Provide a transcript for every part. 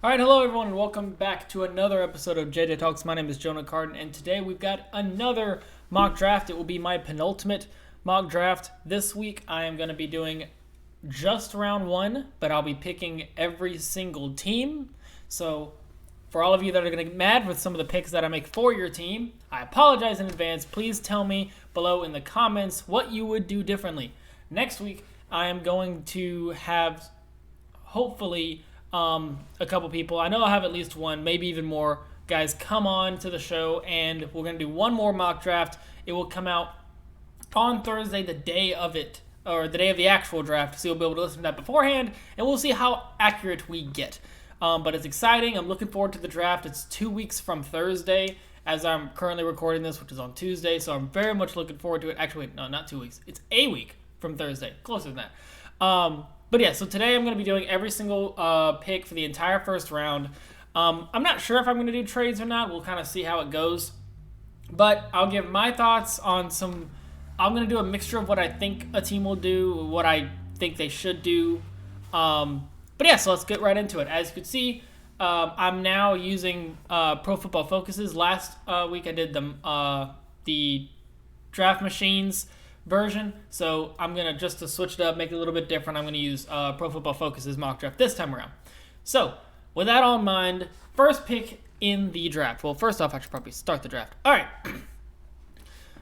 All right, hello everyone, and welcome back to another episode of JJ Talks. My name is Jonah Carden, and today we've got another mock draft. It will be my penultimate mock draft. This week I am going to be doing just round one, but I'll be picking every single team. So for all of you that are going to get mad with some of the picks that I make for your team, I apologize in advance. Please tell me below in the comments what you would do differently. Next week I am going to have, hopefully, a couple people. I know I'll have at least one, maybe even more guys come on to the show, and we're going to do one more mock draft. It will come out on Thursday, the day of it, or the day of the actual draft, so you'll be able to listen to that beforehand, and we'll see how accurate we get. But it's exciting. I'm looking forward to the draft. It's 2 weeks from Thursday, as I'm currently recording this, which is on Tuesday, so I'm very much looking forward to it. Actually, wait, no, not 2 weeks. It's a week from Thursday. Closer than that. But yeah, so today I'm going to be doing every single pick for the entire first round. I'm not sure if I'm going to do trades or not. We'll kind of see how it goes. But I'll give my thoughts on some. I'm going to do a mixture of what I think a team will do, what I think they should do. But yeah, so let's get right into it. As you can see, I'm now using Pro Football Focus's. Last week I did the Draft Machines version, so I'm gonna, just to switch it up, make it a little bit different, I'm gonna use Pro Football Focus's mock draft this time around. So with that all in mind, first pick in the draft. Well, first off, I should probably start the draft. All right.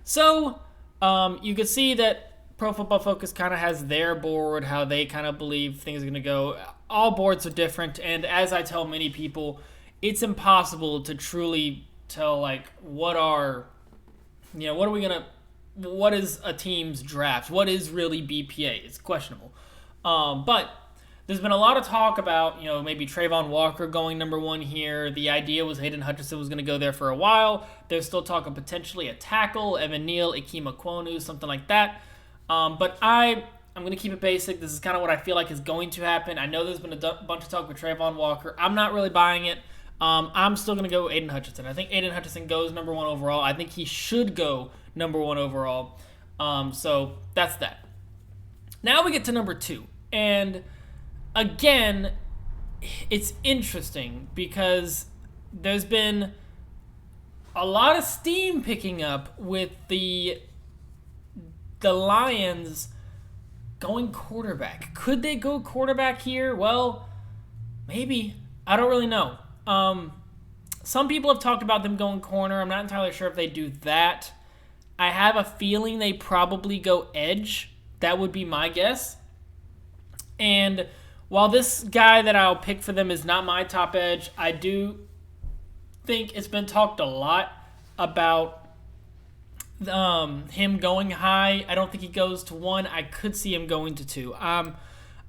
So you can see that Pro Football Focus kind of has their board, how they kind of believe things are gonna go. All boards are different, and as I tell many people, it's impossible to truly tell like what is a team's draft? What is really BPA? It's questionable. But there's been a lot of talk about, maybe Trayvon Walker going number one here. The idea was Hayden Hutchinson was going to go there for a while. There's still talk of potentially a tackle, Evan Neal, Ikem Ekwonu, something like that. But I'm going to keep it basic. This is kind of what I feel like is going to happen. I know there's been a bunch of talk with Trayvon Walker. I'm not really buying it. I'm still going to go Aiden Hutchinson. I think Aiden Hutchinson goes number one overall. I think he should go number one overall. So that's that. Now we get to number two. And again, it's interesting because there's been a lot of steam picking up with the Lions going quarterback. Could they go quarterback here? Well, maybe. I don't really know. Some people have talked about them going corner. I'm not entirely sure if they do that. I have a feeling they probably go edge. That would be my guess. And while this guy that I'll pick for them is not my top edge, I do think it's been talked a lot about him going high. I don't think he goes to one. I could see him going to two. I'm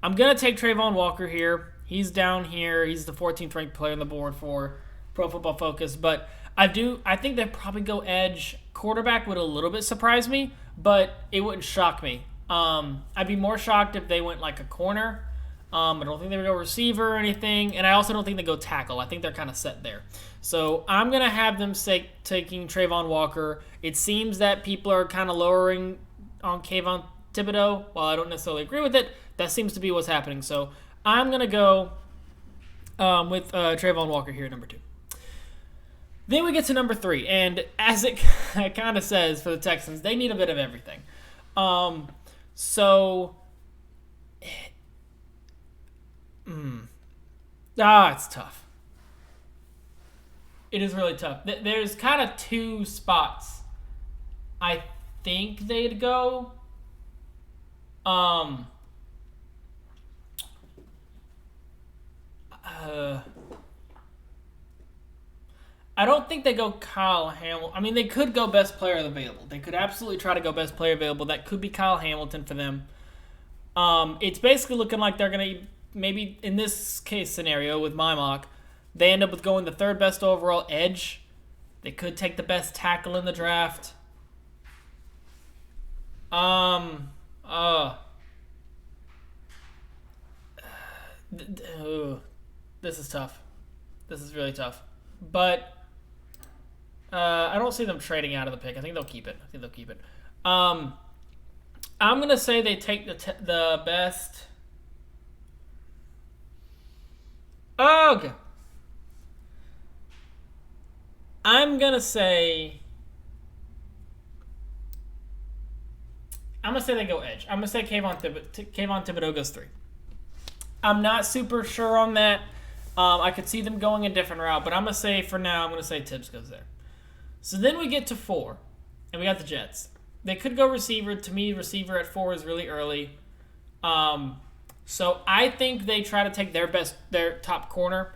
going to take Trayvon Walker here. He's down here. He's the 14th ranked player on the board for Pro Football Focus. But I think they'd probably go edge. Quarterback would a little bit surprise me, but it wouldn't shock me. I'd be more shocked if they went like a corner. I don't think they would go receiver or anything. And I also don't think they go tackle. I think they're kind of set there. So I'm going to have them taking Trayvon Walker. It seems that people are kind of lowering on Kayvon Thibodeau. While I don't necessarily agree with it, that seems to be what's happening. So I'm going to go with Trayvon Walker here, number two. Then we get to number three, and as it kind of says for the Texans, they need a bit of everything. It's tough. It is really tough. There's kind of two spots I think they'd go. I don't think they go Kyle Hamilton. I mean, they could go best player available. They could absolutely try to go best player available. That could be Kyle Hamilton for them. It's basically looking like they're going to, maybe in this case scenario with my mock, they end up with going the third best overall edge. They could take the best tackle in the draft. This is tough. This is really tough. But I don't see them trading out of the pick. I think they'll keep it. I'm going to say they take the best. Oh, I'm gonna say they go edge. I'm gonna say Kayvon Thibodeau goes 3. I'm not super sure on that. I could see them going a different route, but I'm gonna say for now, I'm gonna say Tibbs goes there. So then we get to 4, and we got the Jets. They could go receiver. To me, receiver at 4 is really early. So I think they try to take their top corner.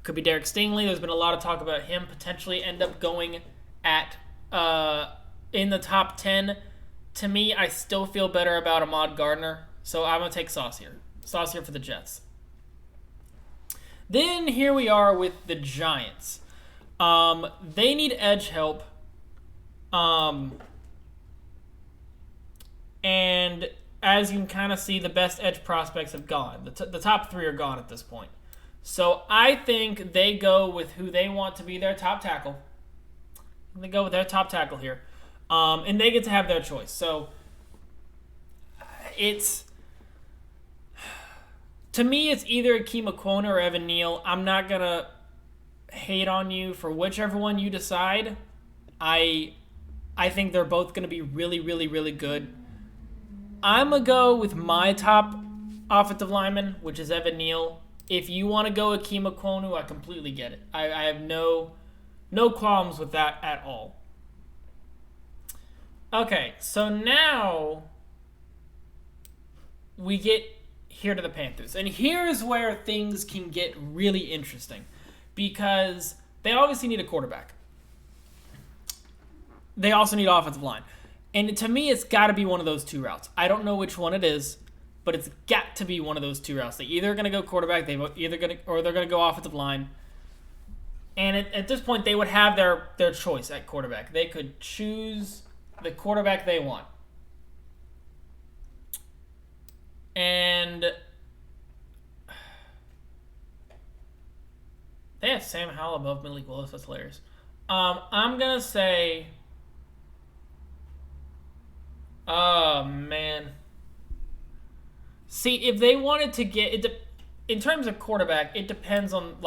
Could be Derek Stingley. There's been a lot of talk about him potentially end up going at in the top 10. To me, I still feel better about Ahmad Gardner, so I'm going to take Sauce here. Sauce here for the Jets. Then here we are with the Giants. They need edge help. And as you can kind of see, the best edge prospects have gone. The top 3 are gone at this point. So I think they go with who they want to be their top tackle. They go with their top tackle here. And they get to have their choice. So to me, it's either Akeem Okona or Evan Neal. I'm not going to hate on you for whichever one you decide. I think they're both going to be really, really, really good. I'm going to go with my top offensive lineman, which is Evan Neal. If you want to go Akeem Okonu, I completely get it. I have no qualms with that at all. Okay, so now we get here to the Panthers. And here's where things can get really interesting. Because they obviously need a quarterback. They also need offensive line. And to me, it's got to be one of those 2 routes. I don't know which one it is, but it's got to be one of those 2 routes. They're either going to go quarterback, they're going to go offensive line. And at this point, they would have their choice at quarterback. They could choose the quarterback they want. And they have Sam Howell above Malik Willis. That's hilarious. I'm going to say... Oh, man. See, if they wanted to get... in terms of quarterback, it depends on,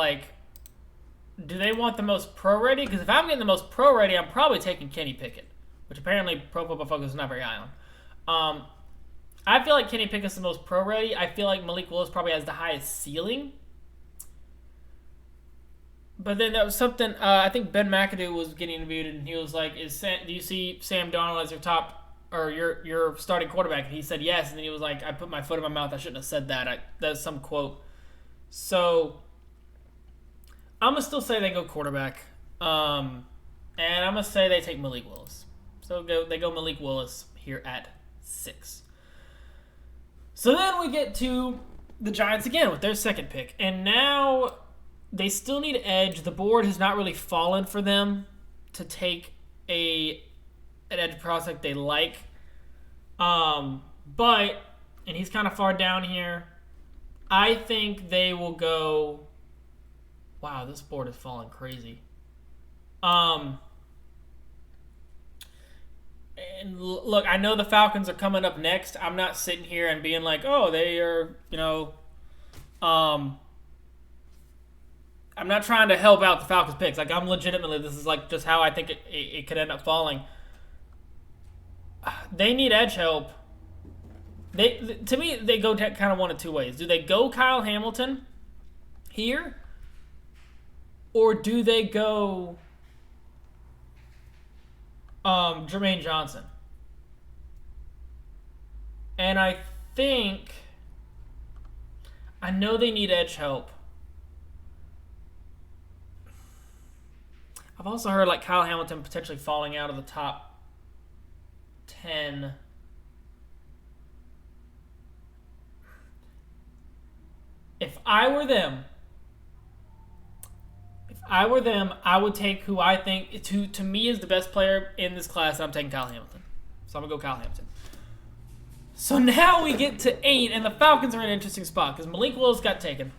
do they want the most pro-ready? Because if I'm getting the most pro-ready, I'm probably taking Kenny Pickett, which apparently Pro Football Focus is not very high on. I feel like Kenny Pickett's the most pro-ready. I feel like Malik Willis probably has the highest ceiling. But then that was something... I think Ben McAdoo was getting interviewed, and he was like, do you see Sam Darnold as your top... or your starting quarterback? And he said yes, and then he was like, I put my foot in my mouth. I shouldn't have said that. That's some quote. So I'm going to still say they go quarterback. And I'm going to say they take Malik Willis. So they go Malik Willis here at 6. So then we get to the Giants again with their second pick. And now they still need edge. The board has not really fallen for them to take an edge prospect they like. But, and he's kind of far down here, I think they will go... Wow, this board is falling crazy. And look, I know the Falcons are coming up next. I'm not sitting here and being like, oh, they are, I'm not trying to help out the Falcons picks. I'm legitimately, this is just how I think it could end up falling. They need edge help. To me, they go kind of one of 2 ways. Do they go Kyle Hamilton here? Or do they go Jermaine Johnson? And I know they need edge help. I've also heard Kyle Hamilton potentially falling out of the top 10. If I were them, I would take who I think to me is the best player in this class. I'm taking Kyle Hamilton. So I'm going to go Kyle Hamilton. So now we get to 8, and the Falcons are in an interesting spot because Malik Willis got taken.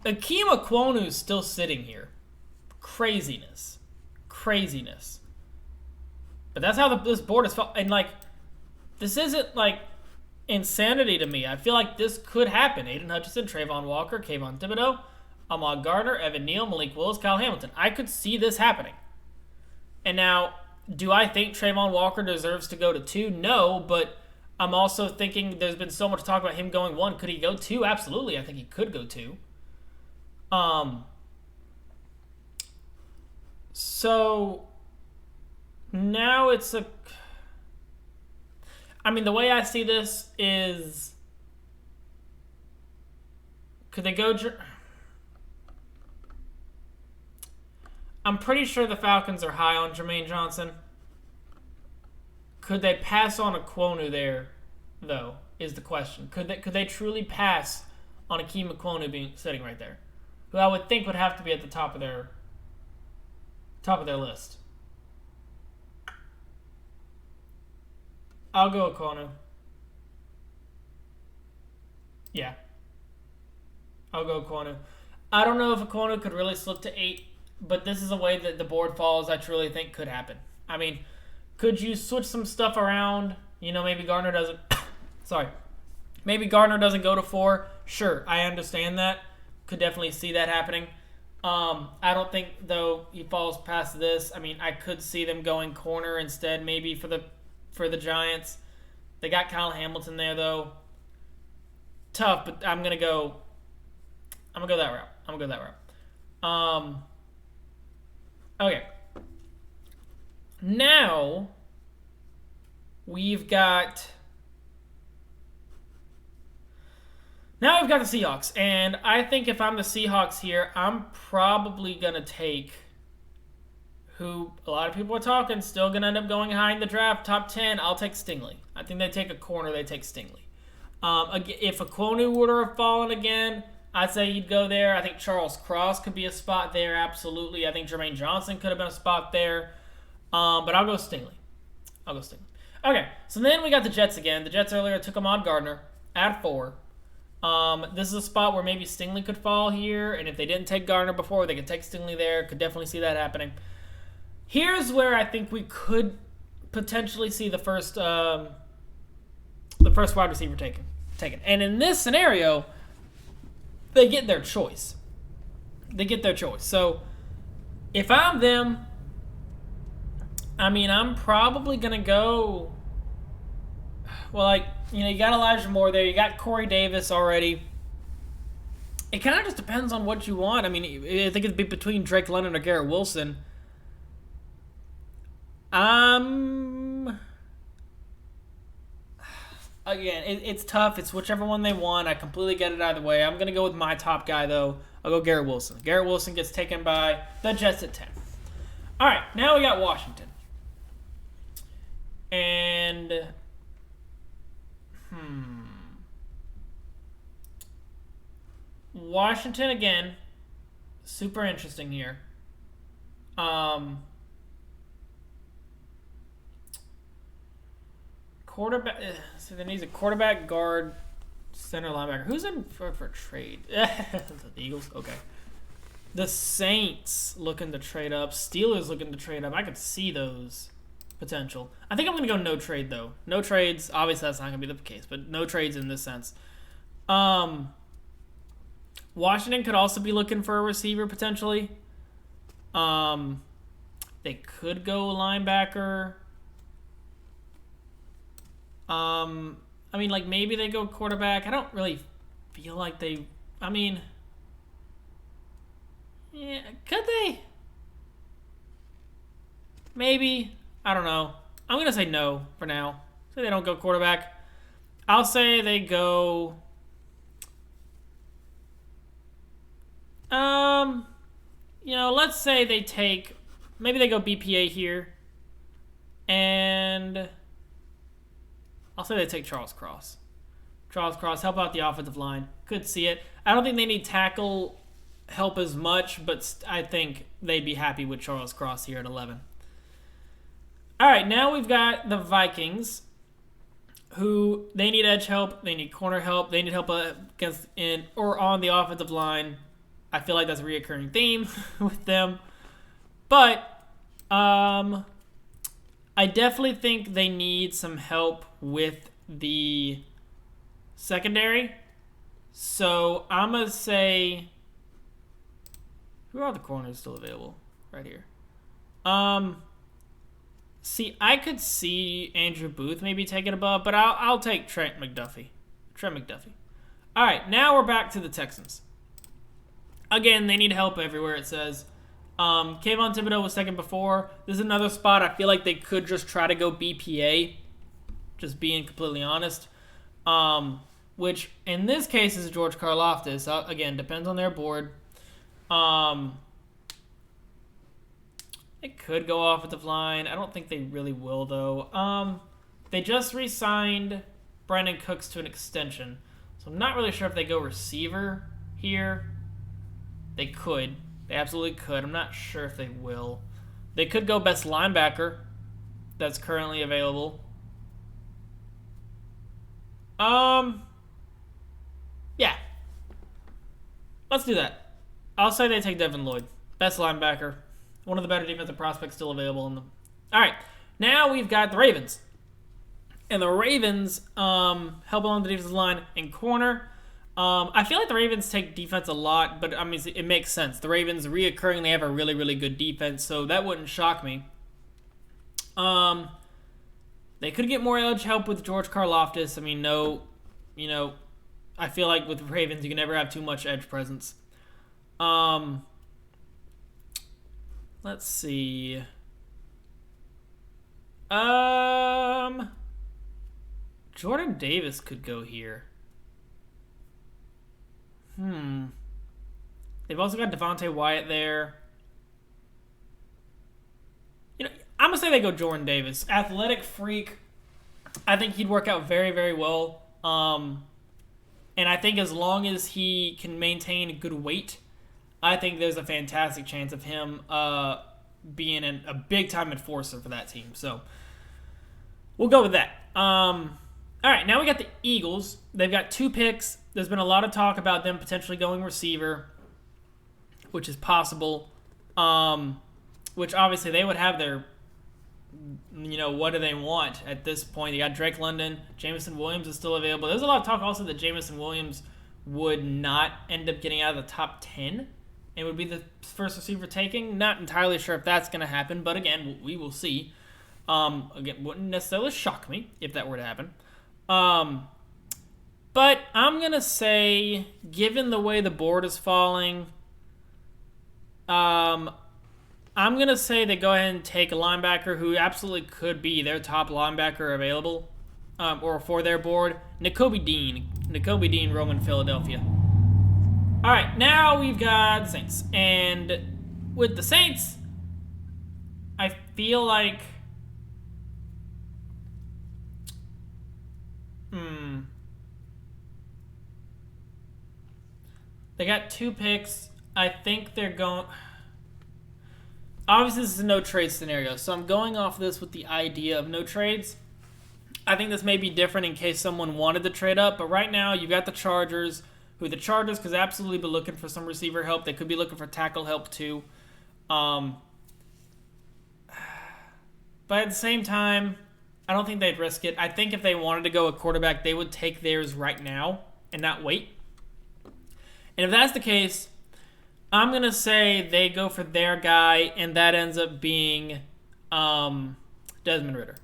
Akeem Okonu is still sitting here. Craziness. But that's how this board is. And, this isn't, insanity to me. I feel like this could happen. Aiden Hutchinson, Trayvon Walker, Kayvon Thibodeau. Ahmad Gardner, Evan Neal, Malik Willis, Kyle Hamilton. I could see this happening. And now, do I think Trayvon Walker deserves to go to 2? No, but I'm also thinking there's been so much talk about him going 1. Could he go 2? Absolutely. I think he could go 2. So now it's a... I mean, the way I see this is... Could they go... I'm pretty sure the Falcons are high on Jermaine Johnson. Could they pass on Ekwonu there, though, is the question. Could they truly pass on Akeem Ekwonu being sitting right there? Who I would think would have to be at the top of their list. I'll go Ekwonu. Yeah. I'll go Ekwonu. I don't know if Ekwonu could really slip to 8, but this is a way that the board falls I truly think could happen. I mean, could you switch some stuff around? You know, maybe Gardner doesn't... sorry. Maybe Gardner doesn't go to 4. Sure, I understand that. Could definitely see that happening. I don't think, though, he falls past this. I mean, I could see them going corner instead, maybe for the Giants. They got Kyle Hamilton there, though. Tough, but I'm gonna go that route. Okay. Now we've got the Seahawks, and I think if I'm the Seahawks here, I'm probably gonna take who a lot of people are talking, still gonna end up going high in the draft, top 10. I'll take Stingley. I think they take a corner. They take Stingley. If Ekwonu were to have fallen again, I'd say you'd go there. I think Charles Cross could be a spot there, absolutely. I think Jermaine Johnson could have been a spot there. But I'll go Stingley. Okay, so then we got the Jets again. The Jets earlier took Ahmad Gardner at 4. This is a spot where maybe Stingley could fall here, and if they didn't take Gardner before, they could take Stingley there. Could definitely see that happening. Here's where I think we could potentially see the first wide receiver taken. And in this scenario, they get their choice. So if I'm them, I mean, I'm probably going to go, well, you got Elijah Moore there. You got Corey Davis already. It kind of just depends on what you want. I mean, I think it'd be between Drake London or Garrett Wilson. Again, it's tough. It's whichever one they want. I completely get it either way. I'm going to go with my top guy, though. I'll go Garrett Wilson. Garrett Wilson gets taken by the Jets at 10. All right, now we got Washington. And, Washington, again, super interesting here. Quarterback. So there needs a quarterback, guard, center, linebacker. Who's in for trade? The Eagles. Okay. The Saints looking to trade up. Steelers looking to trade up. I could see those potential. I think I'm going to go no trade though. No trades. Obviously that's not going to be the case, but no trades in this sense. Washington could also be looking for a receiver potentially. They could go linebacker. I mean, maybe they go quarterback. I don't really feel like they... I mean... Yeah, could they? Maybe. I don't know. I'm going to say no for now. Say they don't go quarterback. I'll say they go... let's say they take... Maybe they go BPA here. And... I'll say they take Charles Cross. Charles Cross, help out the offensive line. Could see it. I don't think they need tackle help as much, but I think they'd be happy with Charles Cross here at 11. All right, now we've got the Vikings, who they need edge help, they need corner help, they need help against in or on the offensive line. I feel like that's a reoccurring theme with them. But I definitely think they need some help with the secondary. So I'm going to say Who are the corners still available? Right here. See, I could see Andrew Booth maybe taking above, but I'll take Trent McDuffie. All right, now we're back to the Texans. Again, they need help everywhere, it says. Kayvon Thibodeau was second before. This is another spot I feel like they could just try to go BPA, just being completely honest. Which, in this case, is George Karlaftis. Again, depends on their board. It could go offensive line. I don't think they really will, though. They just re-signed Brandon Cooks to an extension. So I'm not really sure if they go receiver here. They could. They absolutely could. I'm not sure if they will. They could go best linebacker that's currently available. Yeah. Let's do that. I'll say they take Devin Lloyd. Best linebacker. One of the better defensive prospects still available in them. All right. Now we've got the Ravens. And the Ravens help along the defensive line in corner. I feel like the Ravens take defense a lot, but I mean, it makes sense. The Ravens reoccurringly have a really, really good defense, so that wouldn't shock me. They could get more edge help with George Karlaftis. I mean, I feel like with the Ravens, you can never have too much edge presence. Let's see. Jordan Davis could go here. They've also got Devontae Wyatt there. I'm going to say they go Jordan Davis. Athletic freak. I think he'd work out very, very well. And I think as long as he can maintain good weight, I think there's a fantastic chance of him being a big-time enforcer for that team. So we'll go with that. All right, now we got the Eagles. They've got 2 picks. There's been a lot of talk about them potentially going receiver, which is possible. Which obviously they would have their, what do they want at this point? They got Drake London. Jameson Williams is still available. There's a lot of talk also that Jameson Williams would not end up getting out of the top 10 and would be the first receiver taking. Not entirely sure if that's going to happen, but again, we will see. Again, wouldn't necessarily shock me if that were to happen. But I'm going to say, given the way the board is falling, I'm going to say they go ahead and take a linebacker who absolutely could be their top linebacker available, or for their board, Nakobe Dean, Roman, Philadelphia. All right, now we've got the Saints. And with the Saints, I feel like... They got 2 picks. I think they're going... Obviously, this is a no-trade scenario, so I'm going off this with the idea of no trades. I think this may be different in case someone wanted to trade up, but right now, you've got the Chargers, who the Chargers could absolutely be looking for some receiver help. They could be looking for tackle help, too. But at the same time, I don't think they'd risk it. I think if they wanted to go a quarterback, they would take theirs right now and not wait. And if that's the case, I'm going to say they go for their guy, and that ends up being Desmond Ridder.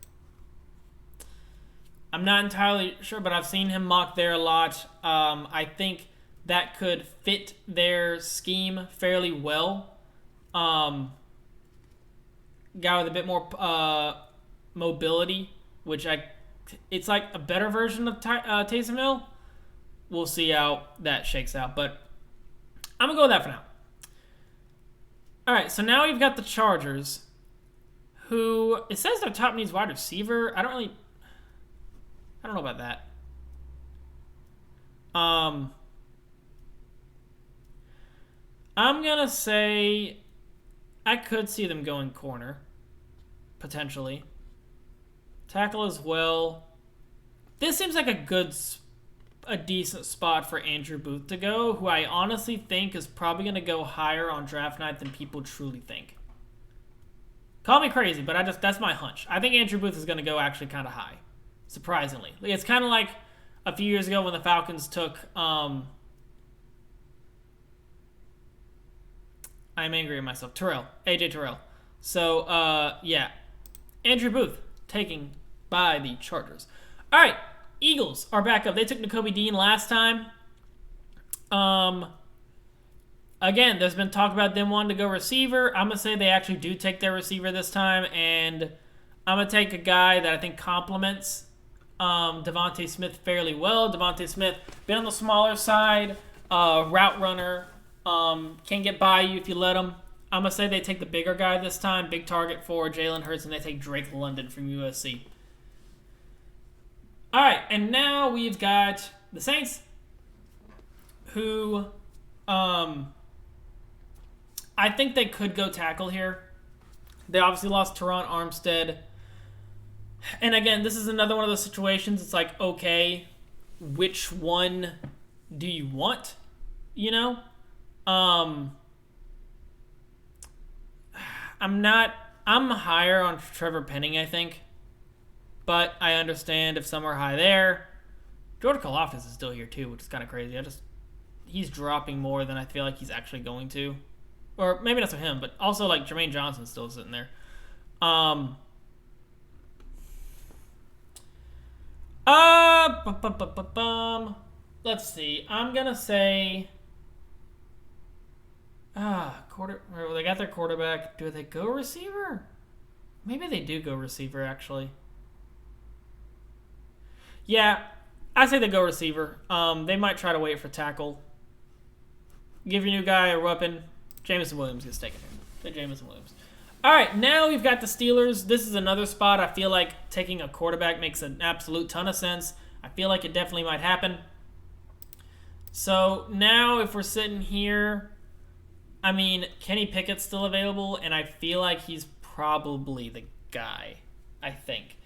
I'm not entirely sure, but I've seen him mocked there a lot. I think that could fit their scheme fairly well. Guy with a bit more mobility, which it's like a better version of Taysom Hill. We'll see how that shakes out, but I'm going to go with that for now. All right, so now we've got the Chargers, who, it says their top needs wide receiver. I don't know about that. I'm going to say I could see them going corner, potentially. Tackle as well. This seems like a decent spot for Andrew Booth to go, who I honestly think is probably going to go higher on draft night than people truly think. Call me crazy, but that's my hunch. I think Andrew Booth is going to go actually kind of high, surprisingly. It's kind of like a few years ago when the Falcons took I'm angry at myself. AJ Terrell. So, yeah. Andrew Booth taking by the Chargers. All right, Eagles are back up. They took Nakobe Dean last time. Again, there's been talk about them wanting to go receiver. I'm going to say they actually do take their receiver this time, and I'm going to take a guy that I think complements Devontae Smith fairly well. Devontae Smith, been on the smaller side, route runner, can get by you if you let him. I'm going to say they take the bigger guy this time, big target for Jalen Hurts, and they take Drake London from USC. All right, and now we've got the Saints, who I think they could go tackle here. They obviously lost Teron Armstead. And again, this is another one of those situations. It's like, okay, which one do you want? You know? I'm higher on Trevor Penning, I think. But I understand if some are high there. George Karlaftis is still here too, which is kind of crazy. He's dropping more than I feel like he's actually going to. Or maybe not for him, but also like Jermaine Johnson's still sitting there. Let's see. I'm gonna say they got their quarterback. Do they go receiver? Maybe they do go receiver, actually. Yeah, I say they go receiver. They might try to wait for tackle. Give your new guy a weapon. Jameson Williams gets taken here. Say Jameson Williams. All right, now we've got the Steelers. This is another spot I feel like taking a quarterback makes an absolute ton of sense. I feel like it definitely might happen. So now if we're sitting here, I mean, Kenny Pickett's still available, and I feel like he's probably the guy, I think.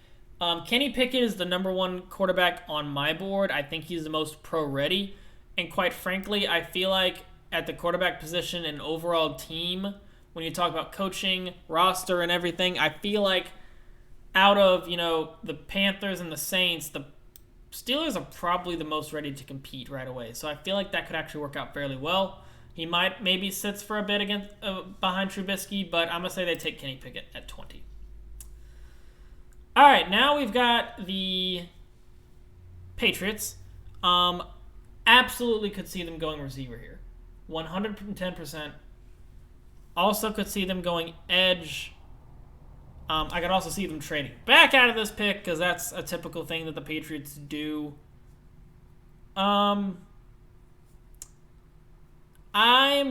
Kenny Pickett is the number one quarterback on my board. I think he's the most pro-ready. And quite frankly, I feel like at the quarterback position and overall team, when you talk about coaching, roster, and everything, I feel like out of, the Panthers and the Saints, the Steelers are probably the most ready to compete right away. So I feel like that could actually work out fairly well. He maybe sits for a bit behind Trubisky, but I'm going to say they take Kenny Pickett at 20. All right, now we've got the Patriots. Absolutely could see them going receiver here. 110%. Also could see them going edge. I could also see them trading back out of this pick because that's a typical thing that the Patriots do. I'm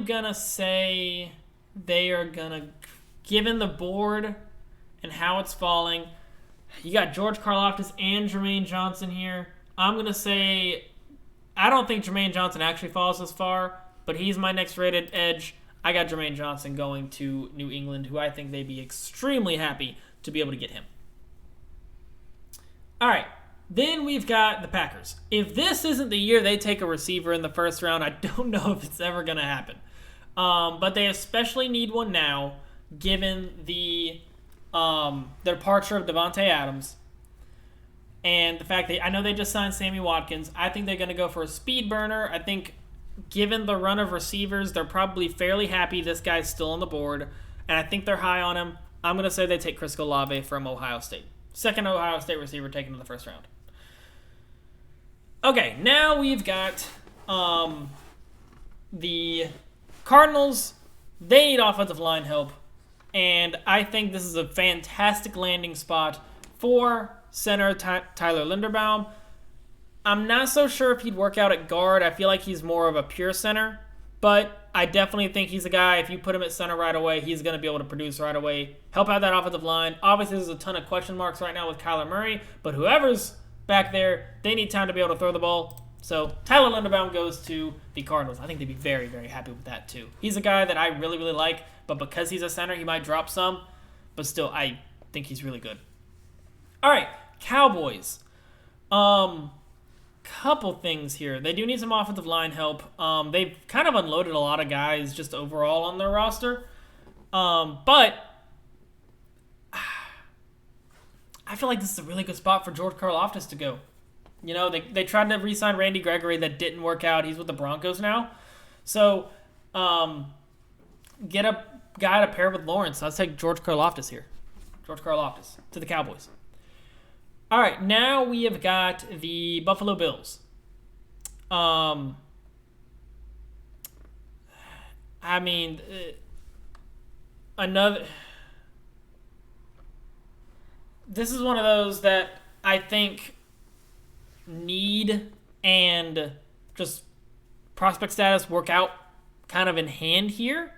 going to say they are going to, given the board and how it's falling, you got George Karlaftis and Jermaine Johnson here. I'm going to say I don't think Jermaine Johnson actually falls this far, but he's my next rated edge. I got Jermaine Johnson going to New England, who I think they'd be extremely happy to be able to get him. All right, then we've got the Packers. If this isn't the year they take a receiver in the first round, I don't know if it's ever going to happen. But they especially need one now, given the departure of Devontae Adams. And the fact that I know they just signed Sammy Watkins. I think they're going to go for a speed burner. I think given the run of receivers, they're probably fairly happy this guy's still on the board. And I think they're high on him. I'm going to say they take Chris Olave from Ohio State. Second Ohio State receiver taken in the first round. Okay, now we've got the Cardinals. They need offensive line help. And I think this is a fantastic landing spot for center Tyler Linderbaum. I'm not so sure if he'd work out at guard. I feel like he's more of a pure center. But I definitely think he's a guy, if you put him at center right away, he's going to be able to produce right away. Help out that offensive line. Obviously, there's a ton of question marks right now with Kyler Murray. But whoever's back there, they need time to be able to throw the ball. So Tyler Linderbaum goes to the Cardinals. I think they'd be very, very happy with that too. He's a guy that I really, really like. But because he's a center, he might drop some. But still, I think he's really good. All right, Cowboys. Couple things here. They do need some offensive line help. They've kind of unloaded a lot of guys just overall on their roster. But I feel like this is a really good spot for George Karlaftis to go. They tried to re-sign Randy Gregory. That didn't work out. He's with the Broncos now. So get a guy to pair with Lawrence. Let's take George Karlaftis here. George Karlaftis to the Cowboys. All right, now we have got the Buffalo Bills. I mean, this is one of those that I think need and just prospect status work out kind of in hand here.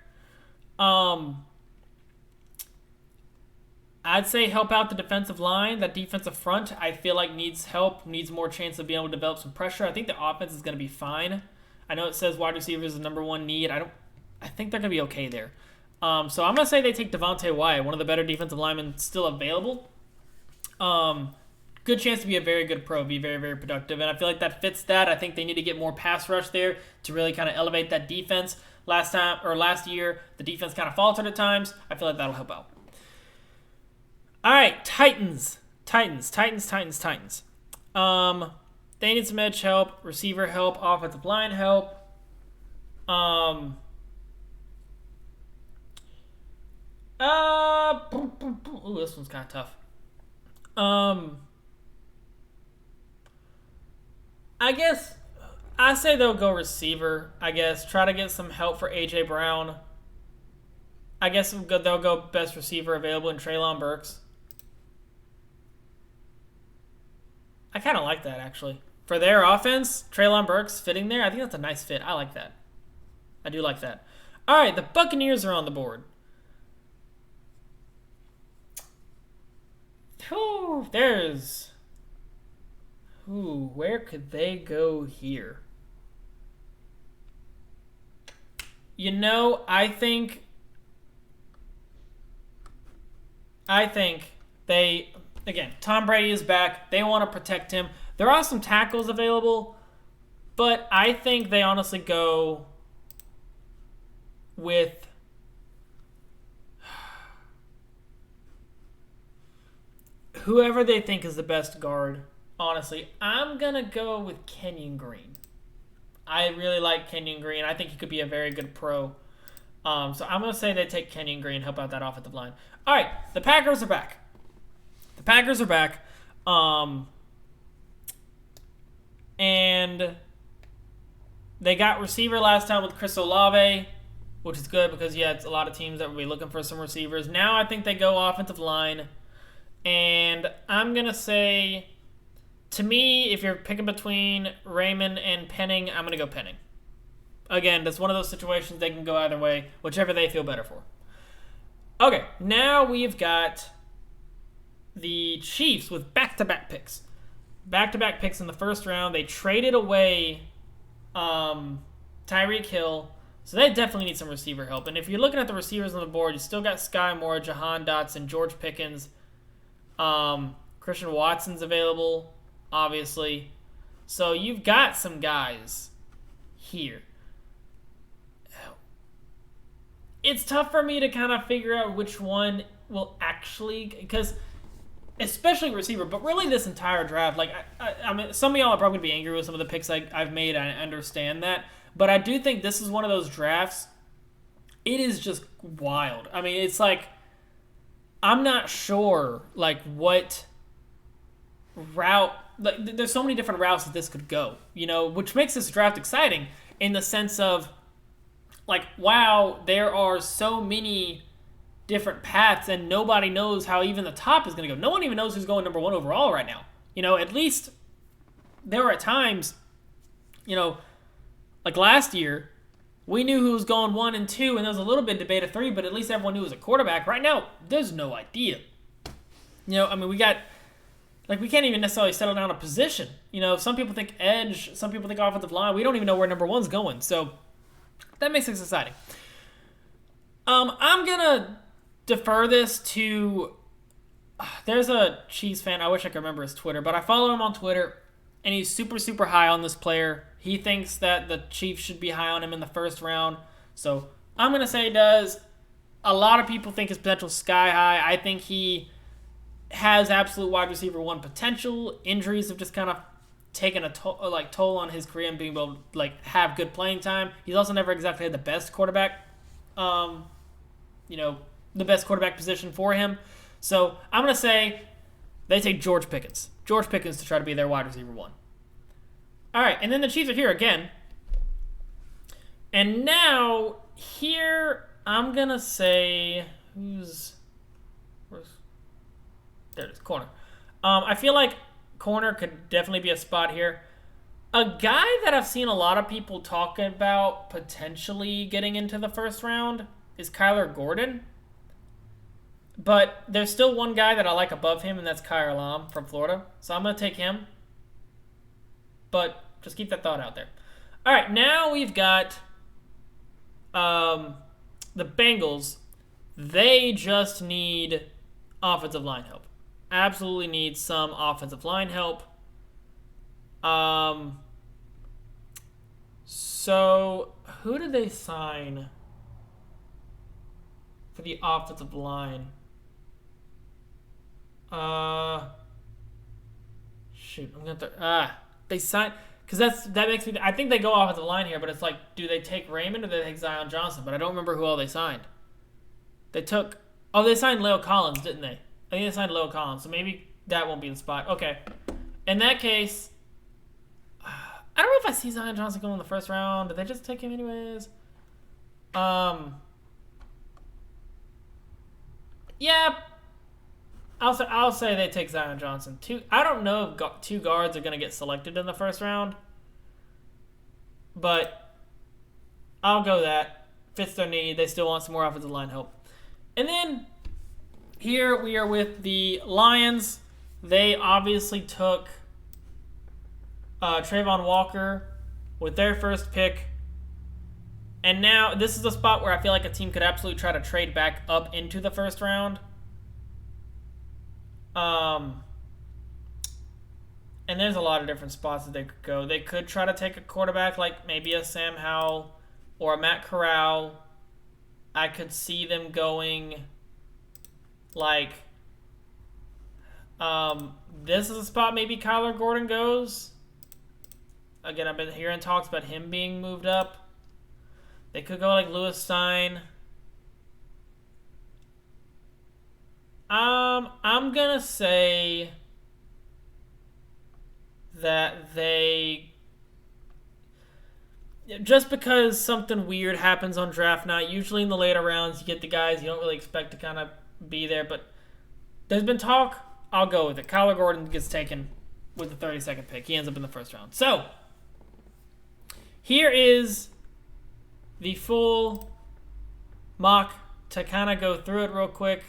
I'd say help out the defensive line. That defensive front, I feel like needs help, needs more chance of being able to develop some pressure. I think the offense is going to be fine. I know it says wide receiver is the number one need. I think they're going to be okay there. So I'm going to say they take Devontae Wyatt, one of the better defensive linemen still available. Good chance to be a very good pro, be very, very productive. And I feel like that fits that. I think they need to get more pass rush there to really kind of elevate that defense. Last year, the defense kind of faltered at times. I feel like that'll help out. All right, Titans. They need some edge help, receiver help, offensive line help. This one's kind of tough. I guess I say they'll go receiver. I guess try to get some help for A.J. Brown. I guess they'll go best receiver available in Treylon Burks. I kind of like that, actually. For their offense, Treylon Burks fitting there, I think that's a nice fit. I like that. I do like that. All right, the Buccaneers are on the board. Where could they go here? I think they, again, Tom Brady is back. They want to protect him. There are some tackles available, but I think they honestly go with whoever they think is the best guard. Honestly, I'm going to go with Kenyon Green. I really like Kenyon Green. I think he could be a very good pro. So I'm going to say they take Kenyon Green, help out that offensive line. All right, the Packers are back. And they got receiver last time with Chris Olave, which is good because, it's a lot of teams that will be looking for some receivers. Now I think they go offensive line. And I'm going to say, to me, if you're picking between Raymond and Penning, I'm going to go Penning. Again, that's one of those situations they can go either way, whichever they feel better for. Okay, now we've got the Chiefs with back-to-back picks. Back-to-back picks in the first round. They traded away Tyreek Hill, so they definitely need some receiver help. And if you're looking at the receivers on the board, you still got Sky Moore, Jahan Dotson, George Pickens. Christian Watson's available, obviously. So you've got some guys here. It's tough for me to kind of figure out which one will actually, because especially receiver, but really this entire draft, like I mean, some of y'all are probably going to be angry with some of the picks I've made. I understand that. But I do think this is one of those drafts, it is just wild. I mean, it's like, I'm not sure, like, what route... Like, there's so many different routes that this could go, which makes this draft exciting in the sense of, like, wow, there are so many different paths and nobody knows how even the top is going to go. No one even knows who's going number one overall right now. At least there were at times, like last year, we knew who was going 1 and 2, and there was a little bit of debate of 3, but at least everyone knew it was a quarterback. Right now, there's no idea. I mean, we can't even necessarily settle down a position. Some people think edge, some people think offensive line. We don't even know where number one's going, so that makes it exciting. I'm going to defer this to... There's a Chiefs fan, I wish I could remember his Twitter, but I follow him on Twitter, and he's super, super high on this player. He thinks that the Chiefs should be high on him in the first round. So I'm going to say he does. A lot of people think his potential is sky high. I think he has absolute wide receiver 1 potential. Injuries have just kind of taken a toll on his career and being able to have good playing time. He's also never exactly had the best quarterback the best quarterback position for him. So I'm going to say they take George Pickens. George Pickens to try to be their wide receiver 1. All right, and then the Chiefs are here again. And now, here, I'm going to say, there it is, corner. I feel like corner could definitely be a spot here. A guy that I've seen a lot of people talking about potentially getting into the first round is Kyler Gordon. But there's still one guy that I like above him, and that's Kyle Lam from Florida. So I'm going to take him. But just keep that thought out there. All right, now we've got the Bengals. They just need offensive line help. Absolutely need some offensive line help. So who did they sign for the offensive line? They signed, because that makes me. I think they go offensive line here, but it's like, do they take Raymond or do they take Zion Johnson? But I don't remember who all they signed. They signed Leo Collins, didn't they? I think they signed Leo Collins, so maybe that won't be the spot. Okay, in that case, I don't know if I see Zion Johnson going in the first round. Did they just take him anyways? Yeah. I'll say they take Zion Johnson. I don't know if 2 guards are going to get selected in the first round, but I'll go that. Fits their need. They still want some more offensive line help. And then here we are with the Lions. They obviously took Trayvon Walker with their first pick. And now this is the spot where I feel like a team could absolutely try to trade back up into the first round. And there's a lot of different spots that they could go. They could try to take a quarterback like maybe a Sam Howell or a Matt Corral. I could see them going like this is a spot maybe Kyler Gordon goes. Again, I've been hearing talks about him being moved up. They could go like Lewis Stein. I'm gonna say that they, just because something weird happens on draft night, usually in the later rounds you get the guys you don't really expect to kind of be there, but there's been talk. I'll go with it. Kyler Gordon gets taken with the 32nd pick. He ends up in the first round. So here is the full mock to kind of go through it real quick.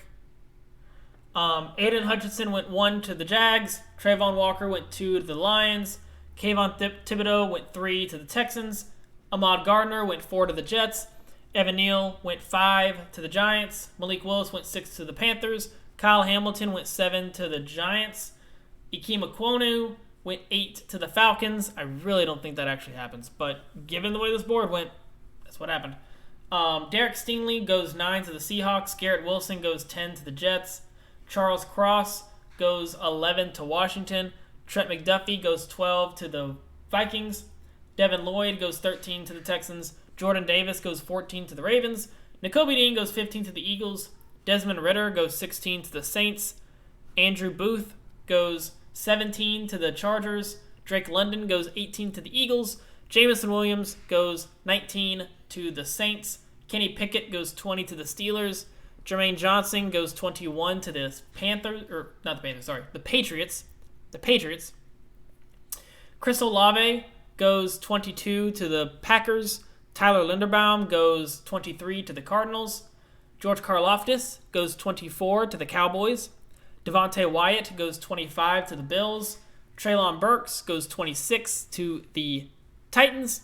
Aiden Hutchinson went 1 to the Jags. Trayvon Walker went 2 to the Lions. Kayvon Thibodeau went 3 to the Texans. Ahmad Gardner went 4 to the Jets. Evan Neal went 5 to the Giants. Malik Willis went 6 to the Panthers. Kyle Hamilton went 7 to the Giants. Ikem Ekwonu went 8 to the Falcons. I really don't think that actually happens, but given the way this board went, that's what happened. Derek Stingley goes 9 to the Seahawks. Garrett Wilson goes 10 to the Jets. Charles Cross goes 11 to Washington. Trent McDuffie goes 12 to the Vikings. Devin Lloyd goes 13 to the Texans. Jordan Davis goes 14 to the Ravens. Nakobe Dean goes 15 to the Eagles. Desmond Ridder goes 16 to the Saints. Andrew Booth goes 17 to the Chargers. Drake London goes 18 to the Eagles. Jameson Williams goes 19 to the Saints. Kenny Pickett goes 20 to the Steelers. Jermaine Johnson goes 21 to the Patriots. The Patriots. Chris Olave goes 22 to the Packers. Tyler Linderbaum goes 23 to the Cardinals. George Karlaftis goes 24 to the Cowboys. Devontae Wyatt goes 25 to the Bills. Treylon Burks goes 26 to the Titans.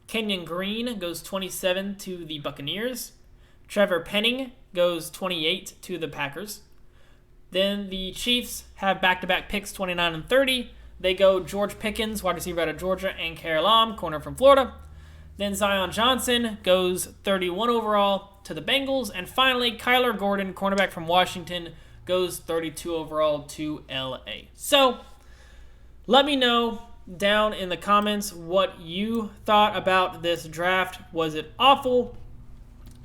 Kenyon Green goes 27 to the Buccaneers. Trevor Penning goes 28 to the Packers. Then the Chiefs have back-to-back picks, 29 and 30. They go George Pickens, wide receiver out of Georgia, and Kyle Lam, corner from Florida. Then Zion Johnson goes 31 overall to the Bengals. And finally, Kyler Gordon, cornerback from Washington, goes 32 overall to LA. So let me know down in the comments what you thought about this draft. Was it awful?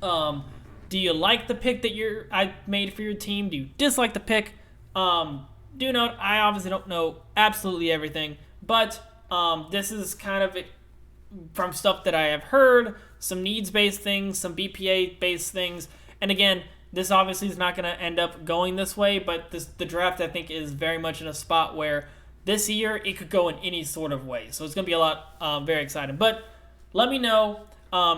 Do you like the pick that I made for your team? Do you dislike the pick? Do note, I obviously don't know absolutely everything, but this is kind of from stuff that I have heard, some needs-based things, some BPA-based things, and again, this obviously is not going to end up going this way, but the draft, I think, is very much in a spot where this year it could go in any sort of way, so it's going to be a lot very exciting. But let me know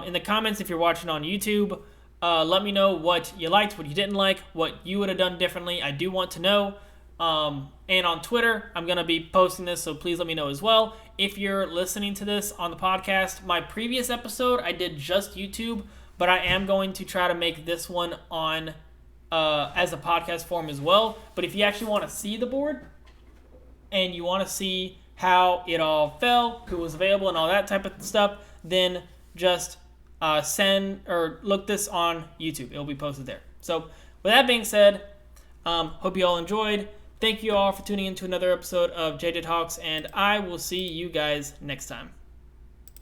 in the comments if you're watching on YouTube. Let me know what you liked, what you didn't like, what you would have done differently. I do want to know. And on Twitter, I'm going to be posting this, so please let me know as well. If you're listening to this on the podcast, my previous episode, I did just YouTube, but I am going to try to make this one on as a podcast form as well. But if you actually want to see the board and you want to see how it all fell, who was available, and all that type of stuff, then just send or look this on YouTube. It'll be posted there. So with that being said, hope you all enjoyed. Thank you all for tuning in to another episode of JJ Talks, and I will see you guys next time.